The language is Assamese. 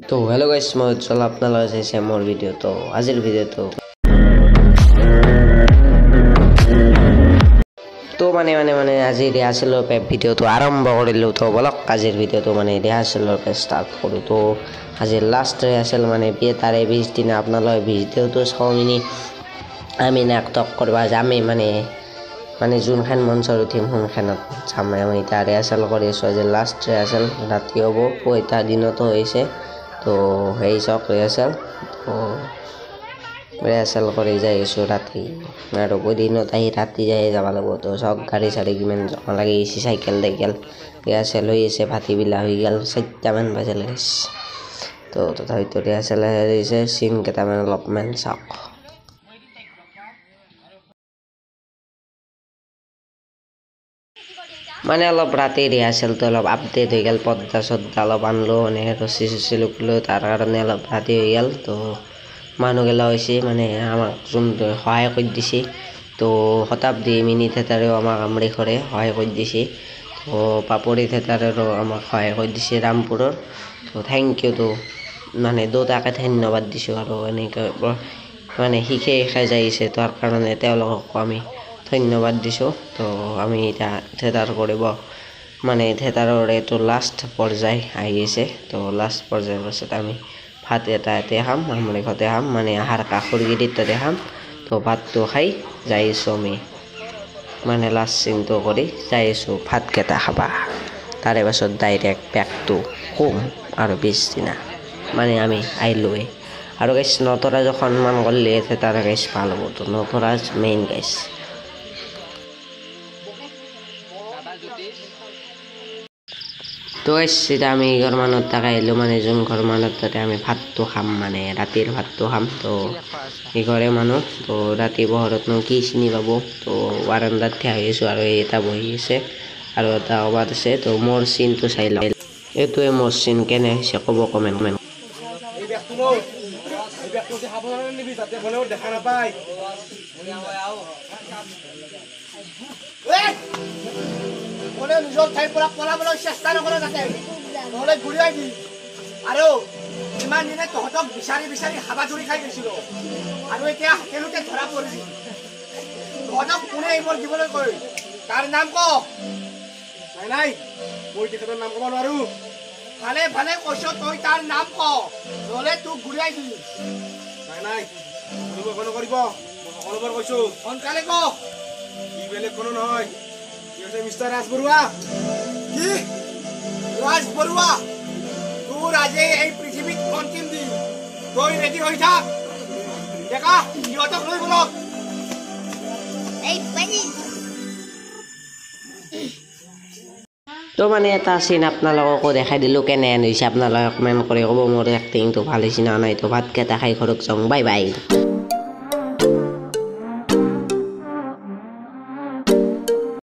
তো হেল্ল' গাইছ মই উজ্জ্বল আপোনালোকে চাইছে মোৰ ভিডিঅ' তো আজিৰ ভিডিঅ'টো তো মানে আজি ৰিহাৰ্চেলৰ পৰা ভিডিঅ'টো আৰম্ভ কৰিলোঁ তো বলক আজিৰ ভিডিঅ'টো মানে ৰিহাৰ্চেলৰ পৰা ষ্টাৰ্ট কৰোঁ তো আজি লাষ্ট ৰিহাৰ্চেল মানে তাৰে 20 দিনা আপোনালোকে ভিডিঅ'টো চাওমিনি আমি নাটক কৰিব যামেই মানে যোনখন মঞ্চত উঠিম সোনখনত যাম আমি এতিয়া ৰিহাৰ্চেল কৰি আছোঁ আজি লাষ্ট ৰিহাৰ্চেল ৰাতি হ'ব পইতা দিনতো হৈছে তো সেই চাওক ৰিহাৰ্চেল কৰি যাই আছোঁ ৰাতি আৰু দিনত আহি ৰাতি যাই যাব লাগিব তো চাওক গাড়ী চাড়ী কিমান জমা লাগি গৈছে চাইকেল ৰিহাৰ্চেল হৈ আছে ভাটিবিলা হৈ গ'ল 4টামান বাজিল তো তথাপিতো ৰিহাৰ্চেল হৈছে চিন কেইটামান অলপমান চাওক মানে অলপ ৰাতি ৰিহাৰ্চেলটো অলপ আপডেট হৈ গ'ল পৰ্দা চৰ্দা অলপ আনলোঁ মানে ৰছী চছী লুকলোঁ তাৰ কাৰণে অলপ ৰাতি হৈ গ'ল তো মানুহগিলা হৈছে মানে আমাক যোনটো সহায় কৰি দিছে তো শতাব্দী মিনি থিয়েটাৰেও আমাক আমৰি কৰে সহায় কৰি দিছে তো পাপৰি থিয়েটাৰেও আমাক সহায় কৰি দিছে ৰামপুৰৰ তো থেংক ইউ তো মানে দুটাকে ধন্যবাদ দিছোঁ আৰু এনেকৈ মানে শিকে যাই আছে তাৰ কাৰণে তেওঁলোকক আমি ধন্যবাদ দিছোঁ তো আমি এতিয়া থিয়েটাৰ কৰিব মানে থিয়েটাৰৰ এইটো লাষ্ট পৰ্যায় আহি আছে তো লাষ্ট পৰ্যায়ৰ পাছত আমি ভাত এটাতে খাম আমৰি ঘৰতে খাম মানে আহাৰ কাষৰগিৰিত তাতে খাম তো ভাতটো খাই যাই আছোঁ আমি মানে লাষ্ট চিনটো কৰি যাই আছোঁ ভাতকেইটা খাবা তাৰে পাছত ডাইৰেক্ট বেকটো কম আৰু 20 দিনা মানে আমি আহিলোৱে আৰু গাইছ নটৰাজ সন্মান কৰিলে থিয়েটাৰ গাইছ ভাল হ'ব তো নটৰাজ মেইন গাইছ তো এতিয়া আমি ঘৰ মানত তাকে আহিলোঁ মানে যোন ঘৰ মানত তাতে আমি ভাতটো খাম মানে ৰাতিৰ ভাতটো খাম তো ইঘৰে মানুহ তো ৰাতি পোহৰতনো কি চিনি পাব তো বাৰান্দাত থিয় হৈ আছোঁ আৰু এটা বহি আছে আৰু এটা ক'ৰবাত আছে তো মোৰ চিনটো চাই লওঁ এইটোৱে মোৰ চিন কেনে হৈছে ক'ব কমেণ্ট নিজৰ ঠাইৰ পৰা পলাবলৈ চেষ্টা নকৰে যাতে নহ'লে ঘূৰি আহিবি আৰু ইমান দিনে তহঁতক বিচাৰি হাবাজুৰি খাই গৈছিলোঁ আৰু এতিয়া হাতেলোকে ধৰা পৰিবি তহঁতক কোনে এইবোৰ দিবলৈ কয় তাৰ নাম ক নাই মই তেখেতৰ নাম ক'ব নোৱাৰোঁ ভালে কৈছ তই তাৰ নাম ক নহ'লে তোক ঘূৰি আহিবি নাই নকৰিব মই সকলোবাৰ কৈছোঁ সোনকালে ক ই বেলেগ কোনো নহয় মিস্টার রাজবড়ুয়া কি রাজবড়ুয়া তোর আজে এই পৃথিবীত অন্তিম দিন তুই রেডি হয়ে থাক দেখা ইহতক লৈ বলক এই পানি তো মানে এটা চিন আপোনালোককো দেখাই দিলোঁ কেনে হৈছে আপোনালোকে কমেণ্ট কৰি ক'ব মোৰ এক্টিংটো ভাল হৈছে না নাই তো ভাতকেইটা খাই ঘৰত যাওঁ বাই